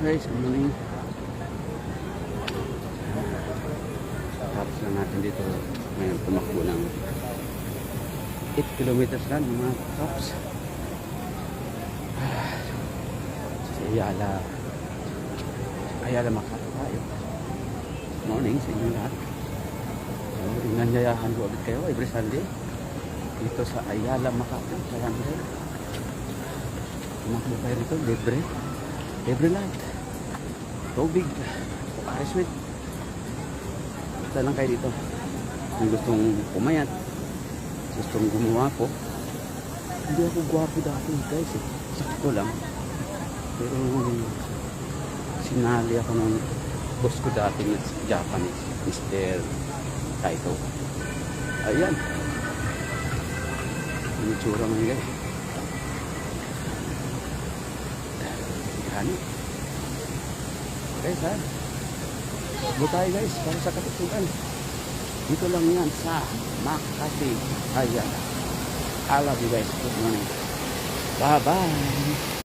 guys, good morning. Tapos na natin dito ngayon tumakbo ng 8 kilometers lang mga tops. Sa Ayala Makati tayo. Morning sa inyo lahat. So, inanyayahan ko ulit kayo every Sunday dito sa Ayala Makati. Kalambre. Tumakbo kayo rito, libre light. Tubig. Paris with. Basta lang kayo dito. Kung gustong pumayat, gustong gumawa po. Hindi ako gwapo dati guys eh. Sakto lang. Pero sinali ako ng boss ko dati na Japanese, Mr. Taito. Ayan. Ang itsura mo guys. Yan. Guys ha. Buo tayo guys para sa katutugan. Dito lang yan sa Makati. Ayan. I love you guys. Good morning. Bye bye.